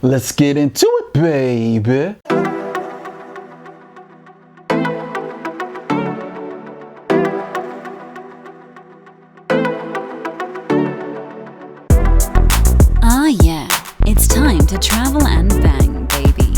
Let's get into it, baby. Ah, yeah, it's time to travel and bang, baby.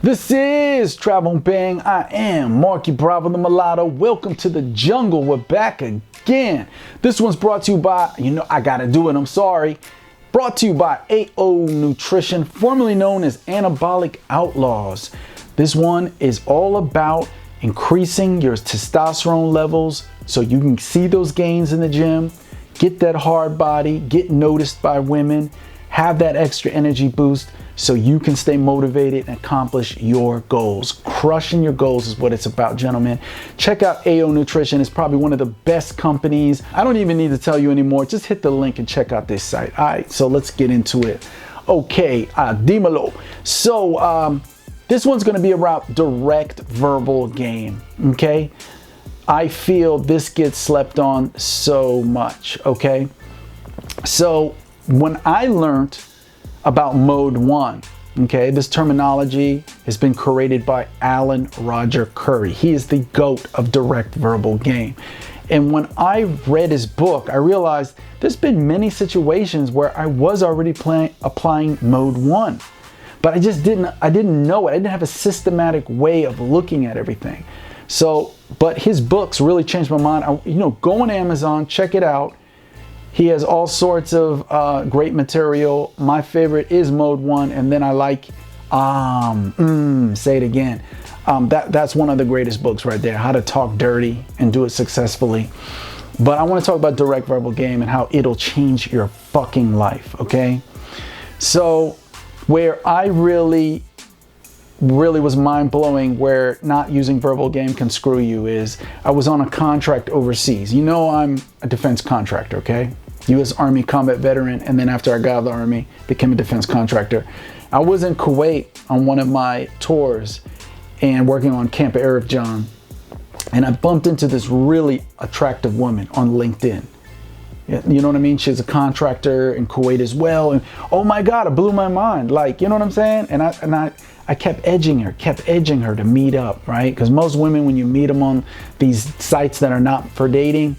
This is Travel and Bang. I am Marky Bravo the Mulatto. Welcome to the jungle. We're back again. This one's brought to you by, I gotta do it, I'm sorry. Brought to you by AO Nutrition, formerly known as Anabolic Outlaws. This one is all about increasing your testosterone levels so you can see those gains in the gym, get that hard body, get noticed by women, have that extra energy boost so you can stay motivated and accomplish your goals. Crushing your goals is what it's about, gentlemen. Check out AO Nutrition. It's probably one of the best companies. I don't even need to tell you anymore. Just hit the link and check out this site. All right, so let's get into it. Okay, dímelo. So this one's gonna be about direct verbal game, okay? I feel this gets slept on so much, okay? So when I learned about mode 1, okay, this terminology has been created by Alan Roger Curry. He is the GOAT of direct verbal game. And when I read his book, I realized there's been many situations where I was already applying mode 1, but I didn't know it. I didn't have a systematic way of looking at everything. So, but his books really changed my mind. Go on Amazon, check it out. He has all sorts of great material. My favorite is mode 1, and then I like, say it again. That's one of the greatest books right there, How to Talk Dirty and Do It Successfully. But I want to talk about direct verbal game and how it'll change your fucking life, okay? So where I really was mind-blowing where not using verbal game can screw you is I was on a contract overseas. I'm a defense contractor, okay? U.S. Army combat veteran, and then after I got out of the Army, became a defense contractor. I was in Kuwait on one of my tours and working on Camp Arif John, and I bumped into this really attractive woman on LinkedIn. You know what I mean? She's a contractor in Kuwait as well, and oh my God, it blew my mind. Like, you know what I'm saying? And I kept edging her to meet up, right? Because most women, when you meet them on these sites that are not for dating,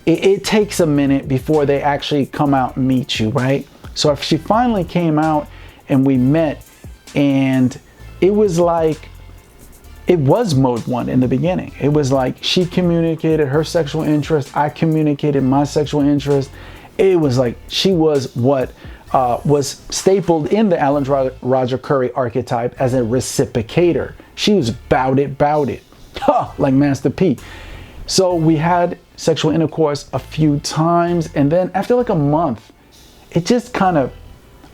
it takes a minute before they actually come out and meet you, right? So if she finally came out and we met, and it was like, it was mode 1 in the beginning. It was like she communicated her sexual interest, I communicated my sexual interest. It was like she was what was stapled in the Alan Roger Curry archetype as a reciprocator. She was bout it, like Master P. So we had sexual intercourse a few times, and then after like a month, it just kind of,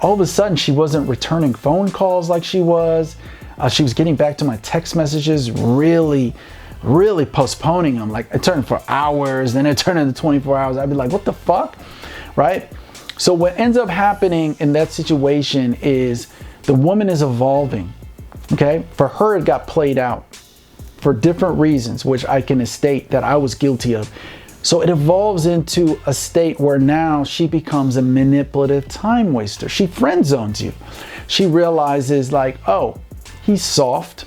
all of a sudden she wasn't returning phone calls like she was. She was getting back to my text messages, really postponing them. Like it turned for hours, then it turned into 24 hours. I'd be like, what the fuck, right? So what ends up happening in that situation is the woman is evolving, okay? For her, it got played out for different reasons, which I can state that I was guilty of. So it evolves into a state where now she becomes a manipulative time waster. She friend zones you. She realizes like, oh, he's soft.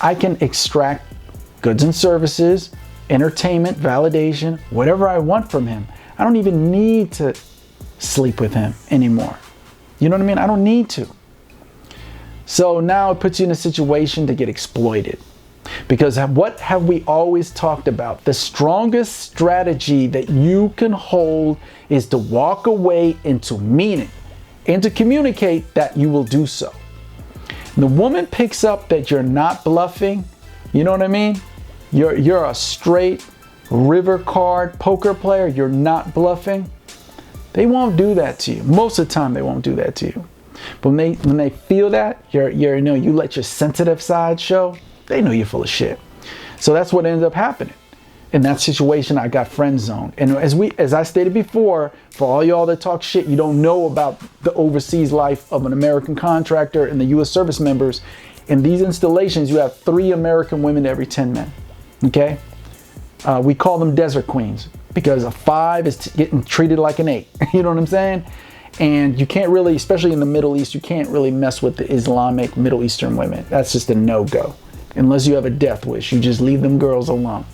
I can extract goods and services, entertainment, validation, whatever I want from him. I don't even need to sleep with him anymore. You know what I mean? I don't need to. So now it puts you in a situation to get exploited. Because what have we always talked about? The strongest strategy that you can hold is to walk away and to mean it and to communicate that you will do so. The woman picks up that you're not bluffing. You know what I mean? You're a straight river card poker player. You're not bluffing. They won't do that to you. Most of the time, they won't do that to you. But when they feel that you let your sensitive side show, they know you're full of shit. So that's what ended up happening. In that situation, I got friend zoned. And as I stated before, for all y'all that talk shit, you don't know about the overseas life of an American contractor and the U.S. service members. In these installations, you have 3 American women to every 10 men. Okay? We call them desert queens because a 5 is getting treated like an 8. You know what I'm saying? And you can't really, especially in the Middle East, you can't really mess with the Islamic Middle Eastern women. That's just a no-go. Unless you have a death wish, you just leave them girls alone.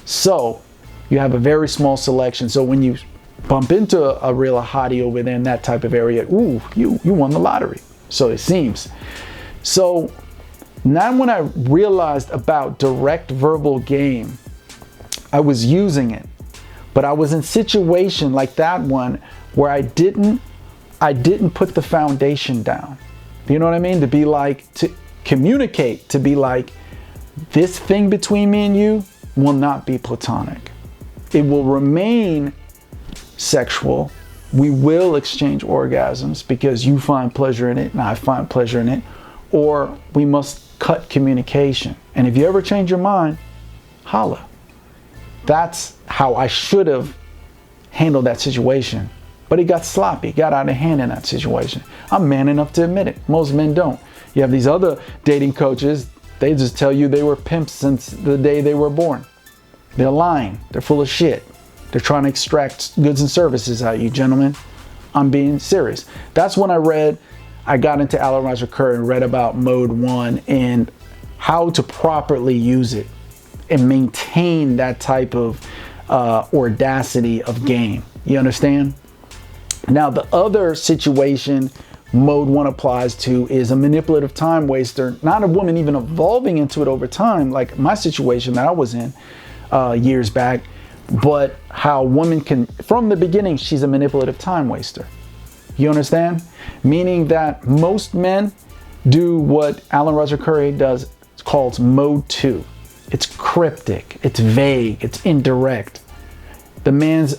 So you have a very small selection. So when you bump into a real hottie over there in that type of area, ooh, you won the lottery. So it seems. So now when I realized about direct verbal game, I was using it. But I was in situation like that one where I didn't put the foundation down. You know what I mean? To be like, to communicate, to be like, this thing between me and you will not be platonic. It will remain sexual. We will exchange orgasms because you find pleasure in it and I find pleasure in it. Or we must cut communication. And if you ever change your mind, holla. That's how I should have handled that situation. But it got sloppy, got out of hand in that situation. I'm man enough to admit it. Most men don't. You have these other dating coaches, they just tell you they were pimps since the day they were born. They're lying. They're full of shit. They're trying to extract goods and services out of you, gentlemen. I'm being serious. That's when I got into Alan Roger Curry and read about mode 1 and how to properly use it and maintain that type of audacity of game. You understand? Now, the other situation mode 1 applies to is a manipulative time waster, not a woman even evolving into it over time, like my situation that I was in years back, but how a woman can, from the beginning, she's a manipulative time waster. You understand? Meaning that most men do what Alan Roger Curry does, it's called mode 2. It's cryptic, it's vague, it's indirect. The man's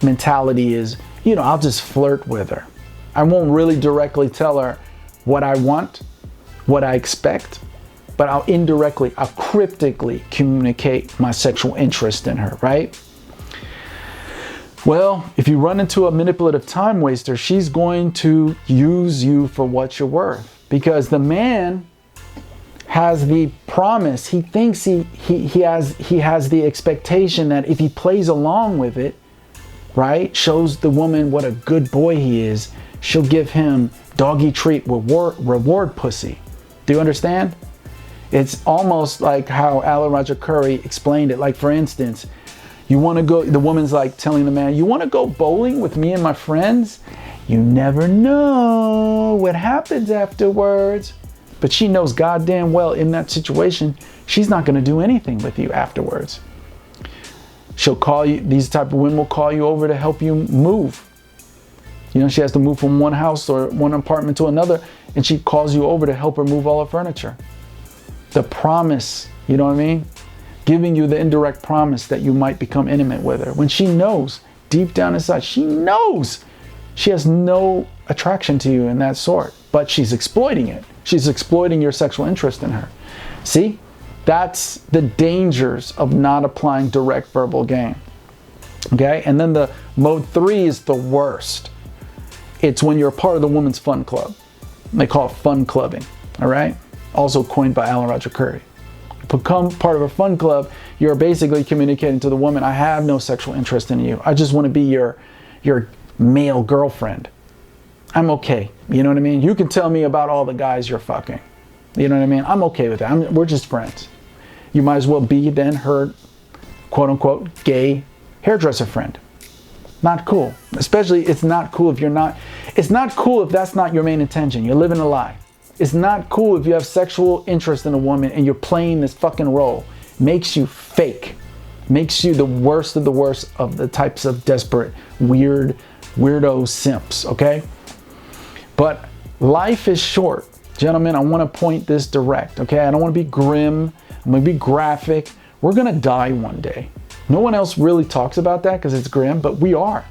mentality is, you know, I'll just flirt with her. I won't really directly tell her what I want, what I expect, but I'll cryptically communicate my sexual interest in her, right? Well, if you run into a manipulative time waster, she's going to use you for what you're worth, because the man has the promise. He thinks he has the expectation that if he plays along with it, right, shows the woman what a good boy he is, she'll give him doggy treat reward pussy. Do you understand? It's almost like how Alan Roger Curry explained it. Like, for instance, you want to go, the woman's like telling the man, you want to go bowling with me and my friends? You never know what happens afterwards. But she knows goddamn well in that situation, she's not going to do anything with you afterwards. She'll call you, these type of women will call you over to help you move. You know, she has to move from one house or one apartment to another, and she calls you over to help her move all her furniture. The promise, you know what I mean? Giving you the indirect promise that you might become intimate with her. When she knows, deep down inside, she knows she has no attraction to you in that sort, but she's exploiting it. She's exploiting your sexual interest in her. See? That's the dangers of not applying direct verbal game. Okay? And then the mode 3 is the worst. It's when you're a part of the woman's fun club. They call it fun clubbing. All right? Also coined by Alan Roger Curry. Become part of a fun club, you're basically communicating to the woman, I have no sexual interest in you. I just want to be your male girlfriend. I'm okay. You know what I mean? You can tell me about all the guys you're fucking. You know what I mean? I'm okay with that. We're just friends. You might as well be then her quote unquote gay hairdresser friend. Not cool. Especially, it's not cool if you're not, it's not cool if that's not your main intention. You're living a lie. It's not cool if you have sexual interest in a woman and you're playing this fucking role. Makes you fake. Makes you the worst of the types of desperate, weirdo simps, okay? But life is short. Gentlemen, I want to point this direct, okay? I don't want to be grim. I'm going to be graphic. We're going to die one day. No one else really talks about that because it's grim, but we are.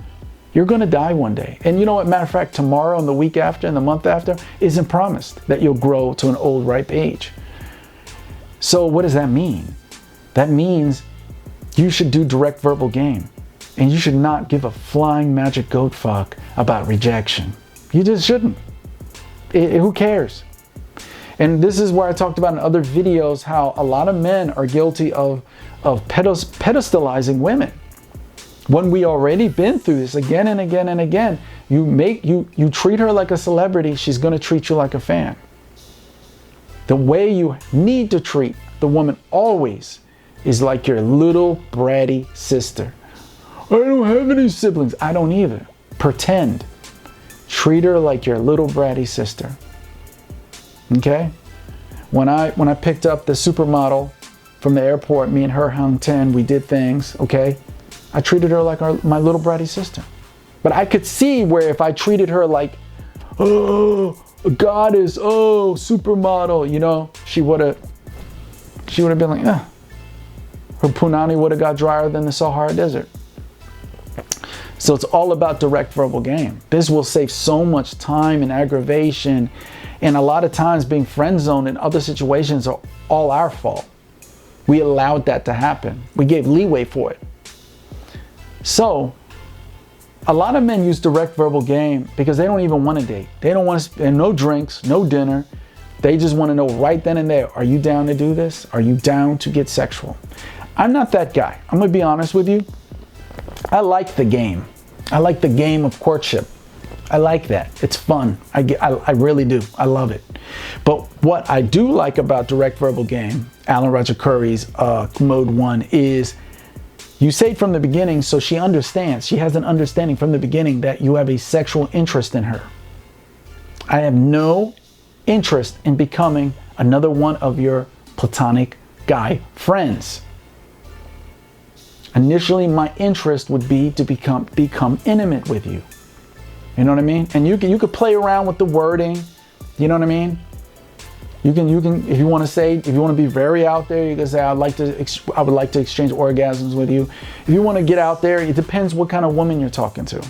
You're going to die one day. And you know what? Matter of fact, tomorrow and the week after and the month after isn't promised that you'll grow to an old, ripe age. So what does that mean? That means you should do direct verbal game. And you should not give a flying magic goat fuck about rejection. You just shouldn't. Who cares? And this is where I talked about in other videos how a lot of men are guilty of pedestalizing women. When we already been through this again and again and again, You treat her like a celebrity, she's going to treat you like a fan. The way you need to treat the woman always is like your little bratty sister. I don't have any siblings. I don't either. Pretend. Treat her like your little bratty sister. Okay? When I picked up the supermodel from the airport, me and her hung 10, we did things, okay? I treated her like my little bratty sister. But I could see where if I treated her like, oh, a goddess, oh, supermodel, you know, she would have been like, her punani would have got drier than the Sahara Desert. So it's all about direct verbal game. This will save so much time and aggravation. And a lot of times being friend zoned in other situations are all our fault. We allowed that to happen. We gave leeway for it. So a lot of men use direct verbal game because they don't even want to date. They don't want to, and no drinks, no dinner. They just want to know right then and there, are you down to do this? Are you down to get sexual? I'm not that guy. I'm going to be honest with you. I like the game. I like the game of courtship. I like that. It's fun. I really do. I love it. But what I do like about direct verbal game, Alan Roger Curry's mode 1, is you say it from the beginning so she understands. She has an understanding from the beginning that you have a sexual interest in her. I have no interest in becoming another one of your platonic guy friends. Initially, my interest would be to become intimate with you. You know what I mean? And you could play around with the wording. You know what I mean? You can if you want to be very out there, you can say I would like to exchange orgasms with you. If you want to get out there, it depends what kind of woman you're talking to.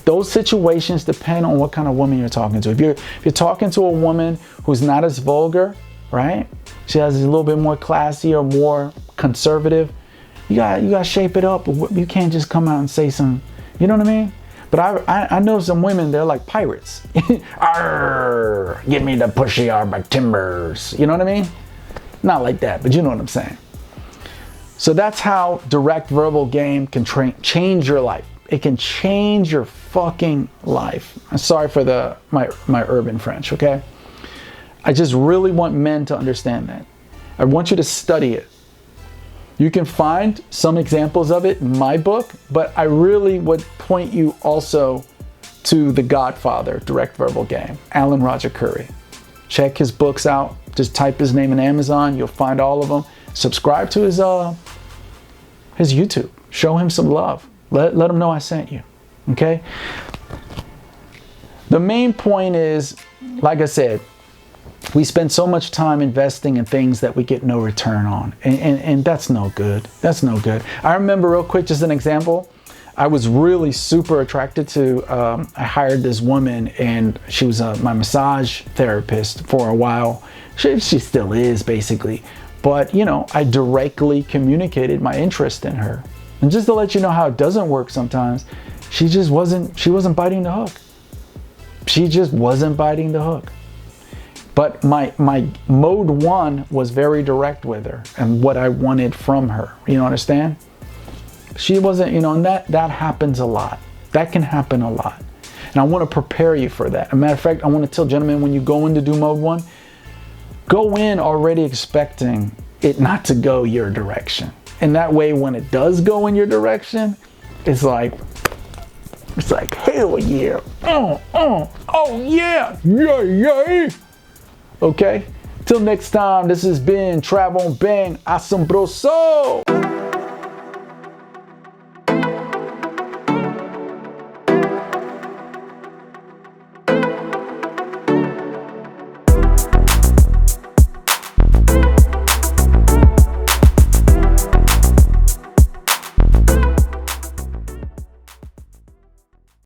Those situations depend on what kind of woman you're talking to. If you're talking to a woman who's not as vulgar, right? She has a little bit more classy or more conservative. You got to shape it up. You can't just come out and say some, you know what I mean? But I know some women, they're like pirates. Arr, give me the pushy armor timbers. You know what I mean? Not like that, but you know what I'm saying. So that's how direct verbal game can change your life. It can change your fucking life. I'm sorry for my urban French, okay? I just really want men to understand that. I want you to study it. You can find some examples of it in my book, but I really would point you also to The Godfather, Direct Verbal Game, Alan Roger Curry. Check his books out. Just type his name in Amazon. You'll find all of them. Subscribe to his YouTube. Show him some love. Let him know I sent you. Okay? The main point is, like I said, we spend so much time investing in things that we get no return on. And that's no good. That's no good. I remember real quick, just an example. I was really super attracted to, I hired this woman and she was my massage therapist for a while. She still is basically. But, you know, I directly communicated my interest in her. And just to let you know how it doesn't work sometimes, she wasn't biting the hook. She just wasn't biting the hook. But my mode 1 was very direct with her and what I wanted from her. You understand? She wasn't, you know, and that happens a lot. That can happen a lot. And I want to prepare you for that. As a matter of fact, I want to tell gentlemen, when you go in to do mode 1, go in already expecting it not to go your direction. And that way, when it does go in your direction, it's like, hell yeah. Oh yeah. Yeah. Okay? Till next time, this has been Travel and Bang Asombroso.